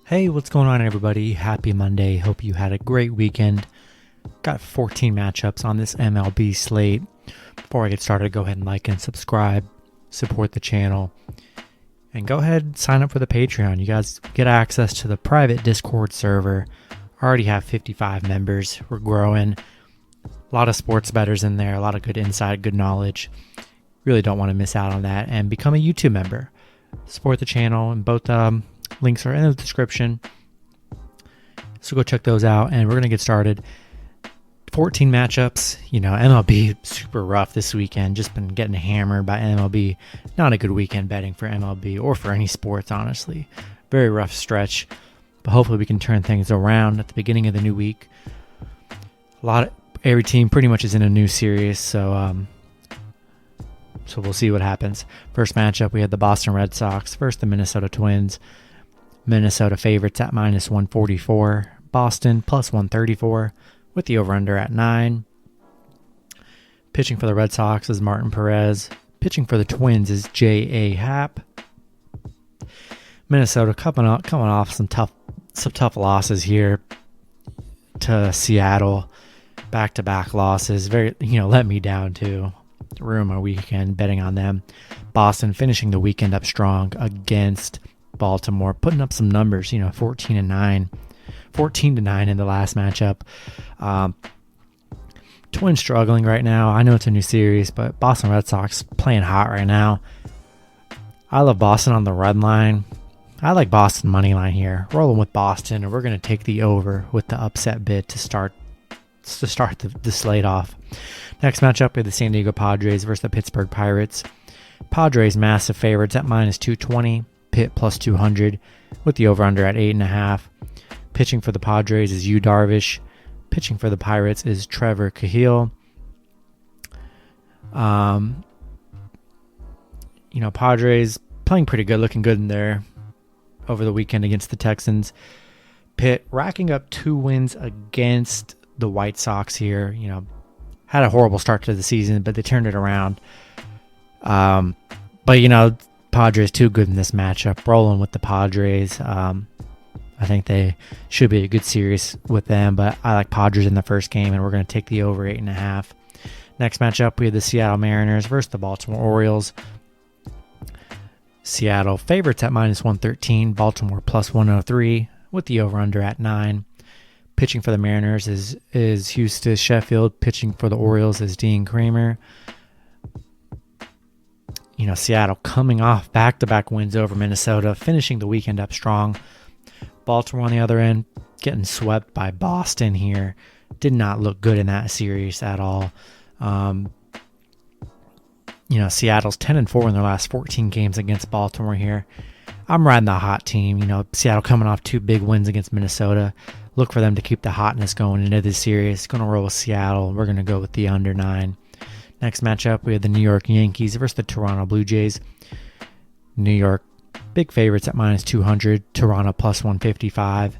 Hey, what's going on, everybody? Happy Monday. Hope you had a great weekend. Got 14 matchups on this MLB slate. Before I get started, go ahead and like and subscribe, support the channel, and go ahead and sign up for the Patreon. You guys get access to the private Discord server. I already have 55 members. We're growing. A lot of sports bettors in there, a lot of good insight, good knowledge. Really don't want to miss out on that. And become a YouTube member. Support the channel, and both links are in the description. So go check those out, and we're going to get started. 14 matchups. MLB super rough this weekend. Just been getting hammered by MLB. Not a good weekend betting for MLB or for any sports, honestly. Very rough stretch. But hopefully we can turn things around at the beginning of the new week. Every team pretty much is in a new series, so we'll see what happens. First matchup, we had the Boston Red Sox versus the Minnesota Twins. Minnesota favorites at minus 144. Boston plus 134 with the over-under at 9. Pitching for the Red Sox is Martin Perez. Pitching for the Twins is J.A. Happ. Minnesota coming off some tough losses here to Seattle. Back-to-back losses. Let me down too. Ruined my weekend betting on them. Boston finishing the weekend up strong against Baltimore, putting up some numbers, 14-9 in the last matchup. Twins struggling right now. I know it's a new series, but Boston Red Sox playing hot right now. I love Boston on the run line. I like Boston money line here. Rolling with Boston, and we're going to take the over with the upset bid to start the slate off. Next matchup, we have the San Diego Padres versus the Pittsburgh Pirates. Padres massive favorites at minus 220. Pitt plus 200 with the over-under at 8.5. Pitching for the Padres is Yu Darvish. Pitching for the Pirates is Trevor Cahill. Padres playing pretty good, looking good in there over the weekend against the Texans. Pitt racking up 2 wins against the White Sox here. Had a horrible start to the season, but they turned it around. Padres too good in this matchup. Rolling with the Padres. I think they should be a good series with them, but I like Padres in the first game, and we're going to take the over 8.5. Next matchup, we have the Seattle Mariners versus the Baltimore Orioles. Seattle favorites at minus 113. Baltimore plus 103 with the over-under at 9. Pitching for the Mariners is Houston Sheffield. Pitching for the Orioles is Dean Kramer. Seattle coming off back-to-back wins over Minnesota, finishing the weekend up strong. Baltimore on the other end, getting swept by Boston here. Did not look good in that series at all. Seattle's 10-4 in their last 14 games against Baltimore here. I'm riding the hot team. Seattle coming off 2 big wins against Minnesota. Look for them to keep the hotness going into this series. Going to roll with Seattle. We're going to go with the under 9. Next matchup, we have the New York Yankees versus the Toronto Blue Jays. New York, big favorites at minus 200. Toronto plus 155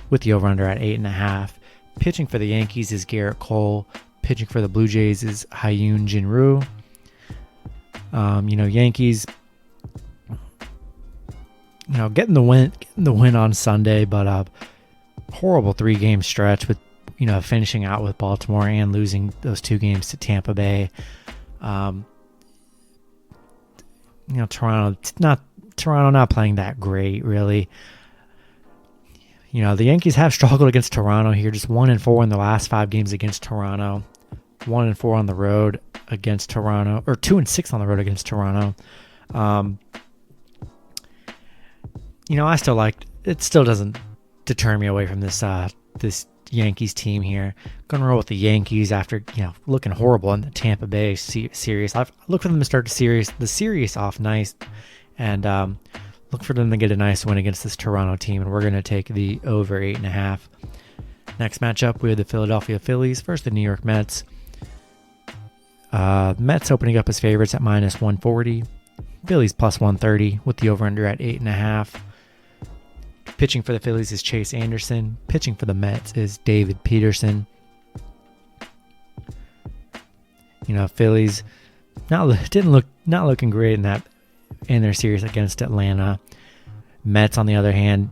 with the over-under at 8.5. Pitching for the Yankees is Garrett Cole. Pitching for the Blue Jays is Hyun Jin Ryu. Yankees, getting the win on Sunday, but horrible 3-game stretch with finishing out with Baltimore and losing those 2 games to Tampa Bay. Toronto not playing that great, really. The Yankees have struggled against Toronto here, just 1-4 in the last 5 games against Toronto. 1-4 on the road against Toronto, or 2-6 on the road against Toronto. I still like it. Still doesn't deter me away from this Yankees team here. Gonna roll with the Yankees after looking horrible in the Tampa Bay series. I've looked for them to start the series off nice, and look for them to get a nice win against this Toronto team, and we're gonna take the over 8.5. Next matchup, we have the Philadelphia Phillies versus the New York Mets. Mets opening up as favorites at minus 140. Phillies plus 130 with the over-under at 8.5. Pitching for the Phillies is Chase Anderson. Pitching for the Mets is David Peterson. Phillies not looking great in their series against Atlanta. Mets, on the other hand,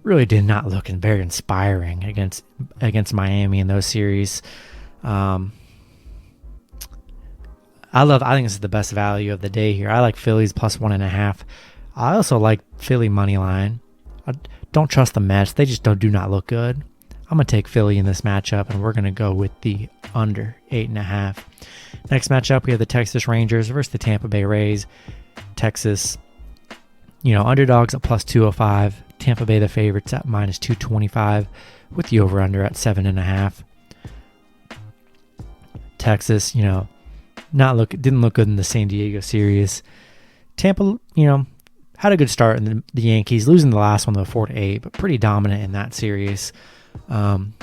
really did not look very inspiring against Miami in those series. I think this is the best value of the day here. I like Phillies plus 1.5. I also like Philly money line. I don't trust the Mets. They just do not look good. I'm going to take Philly in this matchup, and we're going to go with the under 8.5. Next matchup, we have the Texas Rangers versus the Tampa Bay Rays. Texas, underdogs at plus 205. Tampa Bay, the favorites, at minus 225 with the over-under at 7.5. Texas, didn't look good in the San Diego series. Tampa, had a good start in the Yankees, losing the last one, 4-8, but pretty dominant in that series. Gonna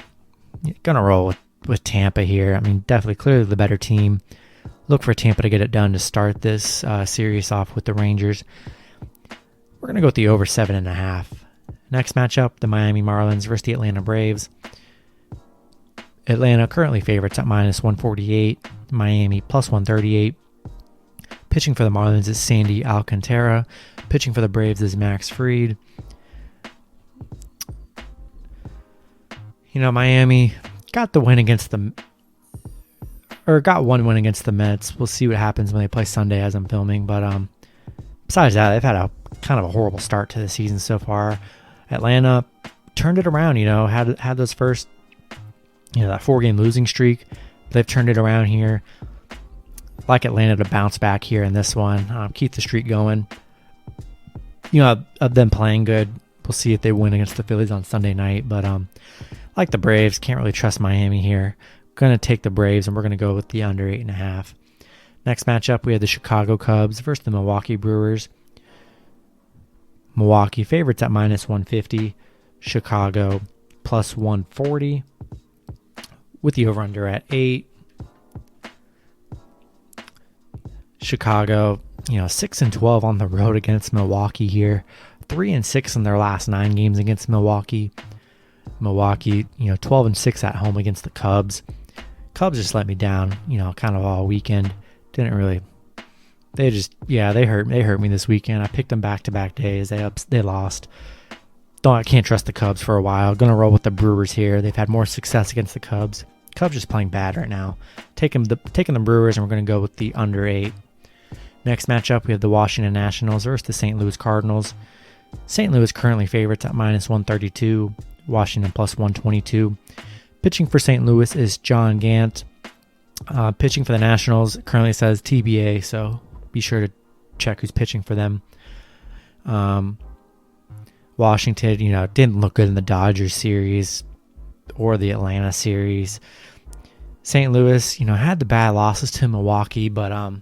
roll with Tampa here. I mean, definitely, clearly the better team. Look for Tampa to get it done to start this series off with the Rangers. We're gonna go with the over 7.5. Next matchup, the Miami Marlins versus the Atlanta Braves. Atlanta currently favorites at minus 148. Miami plus 138. Pitching for the Marlins is Sandy Alcantara. Pitching for the Braves is Max Fried. Miami got one win against the Mets. We'll see what happens when they play Sunday as I'm filming. But besides that, they've had a kind of a horrible start to the season so far. Atlanta turned it around, had those first, that 4-game losing streak. They've turned it around here. Like Atlanta to bounce back here in this one. Keep the streak going. Of them playing good. We'll see if they win against the Phillies on Sunday night. But like the Braves, can't really trust Miami here. Going to take the Braves, and we're going to go with the under 8.5. Next matchup, we have the Chicago Cubs versus the Milwaukee Brewers. Milwaukee favorites at minus 150. Chicago plus 140 with the over-under at 8. Chicago, 6-12 on the road against Milwaukee here. 3-6 in their last 9 games against Milwaukee. Milwaukee, 12-6 at home against the Cubs. Cubs just let me down, kind of all weekend. Didn't really. They hurt me this weekend. I picked them back-to-back days. They lost. I can't trust the Cubs for a while. Gonna roll with the Brewers here. They've had more success against the Cubs. Cubs just playing bad right now. Taking the Brewers, and we're gonna go with the under 8. Next matchup, we have the Washington Nationals versus the St. Louis Cardinals. St. Louis currently favorites at minus 132. Washington plus 122. Pitching for St. Louis is John Gant. Pitching for the Nationals currently says TBA, so be sure to check who's pitching for them. Washington, didn't look good in the Dodgers series or the Atlanta series. St. Louis, had the bad losses to Milwaukee, but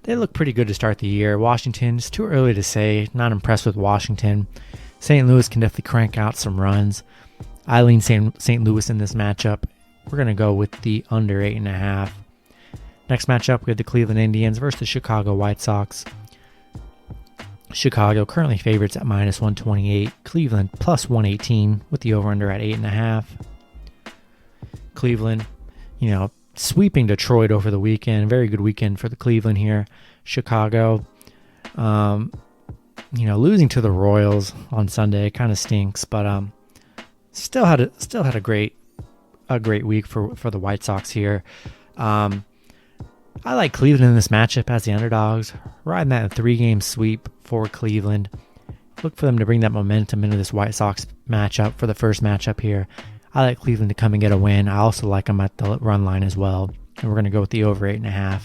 they look pretty good to start the year. Washington, it's too early to say. Not impressed with Washington. St. Louis can definitely crank out some runs. I lean St. Louis in this matchup. We're going to go with the under 8.5. Next matchup, we have the Cleveland Indians versus the Chicago White Sox. Chicago currently favorites at minus 128. Cleveland plus 118 with the over-under at 8.5. Cleveland, sweeping Detroit over the weekend. Very good weekend for the Cleveland here. Chicago, losing to the Royals on Sunday kind of stinks, but still had a great week for the White Sox here. I like Cleveland in this matchup as the underdogs. Riding that 3-game sweep for Cleveland. Look for them to bring that momentum into this White Sox matchup for the first matchup here. I like Cleveland to come and get a win. I also like them at the run line as well. And we're going to go with the over 8.5.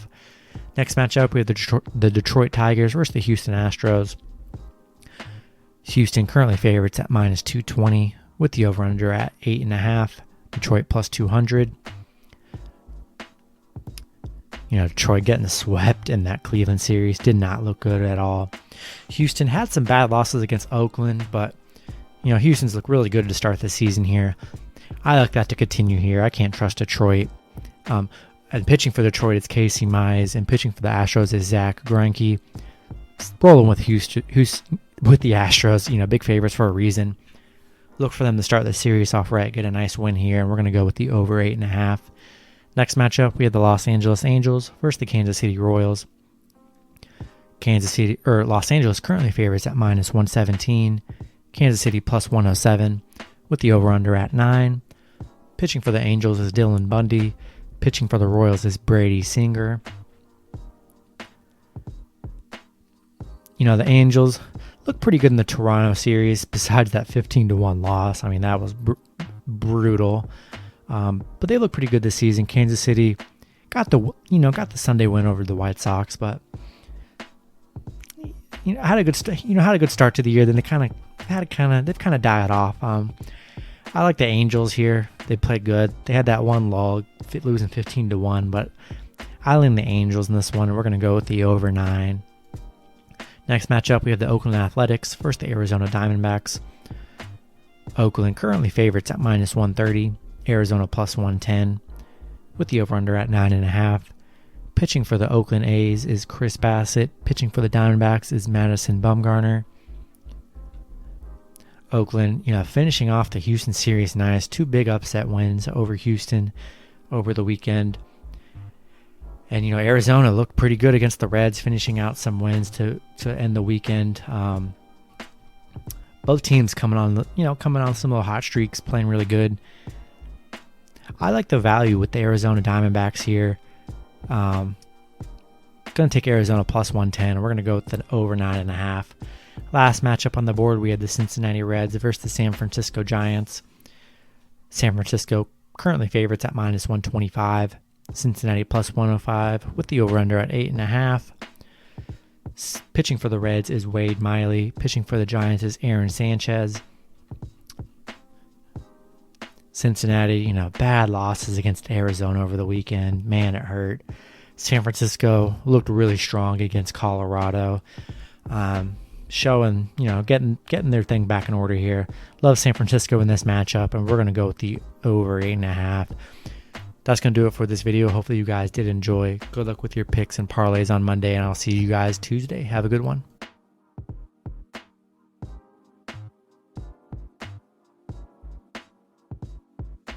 Next matchup, we have the Detroit Tigers versus the Houston Astros. Houston currently favorites at minus 220 with the over-under at 8.5. Detroit plus 200. Detroit getting swept in that Cleveland series did not look good at all. Houston had some bad losses against Oakland, but Houston's look really good to start the season here. I like that to continue here. I can't trust Detroit. And pitching for Detroit, it's Casey Mize, and pitching for the Astros is Zach Greinke. Rolling with Houston, with the Astros, big favorites for a reason. Look for them to start the series off right, get a nice win here, and we're going to go with the over 8.5. Next matchup, we have the Los Angeles Angels versus the Kansas City Royals. Los Angeles currently favorites at minus 117. Kansas City plus 107 with the over-under at 9. Pitching for the Angels is Dylan Bundy. Pitching for the Royals is Brady Singer. You know, the Angels look pretty good in the Toronto series besides that 15-1 loss. I mean, that was brutal. But they look pretty good this season. Kansas City got the Sunday win over the White Sox, but had a good start to the year. Then they've kind of died off. I like the Angels here. They played good. They had that one lull, losing 15-1, but I lean the Angels in this one, and we're going to go with the over 9. Next matchup, we have the Oakland Athletics versus the Arizona Diamondbacks. Oakland currently favorites at minus 130, Arizona plus 110, with the over-under at 9.5. Pitching for the Oakland A's is Chris Bassett. Pitching for the Diamondbacks is Madison Bumgarner. Oakland, finishing off the Houston series nice. 2 big upset wins over Houston over the weekend. And, Arizona looked pretty good against the Reds, finishing out some wins to end the weekend. Both teams coming on some little hot streaks, playing really good. I like the value with the Arizona Diamondbacks here. Going to take Arizona plus 110. We're going to go with the over 9.5. Last matchup on the board, we had the Cincinnati Reds versus the San Francisco Giants. San Francisco currently favorites at minus 125. Cincinnati plus 105 with the over-under at 8.5. Pitching for the Reds is Wade Miley. Pitching for the Giants is Aaron Sanchez. Cincinnati, bad losses against Arizona over the weekend. Man, it hurt. San Francisco looked really strong against Colorado. Showing, getting their thing back in order here. Love San Francisco in this matchup, and we're going to go with the over 8.5. That's going to do it for this video. Hopefully you guys did enjoy. Good luck with your picks and parlays on Monday, and I'll see you guys Tuesday. Have a good one.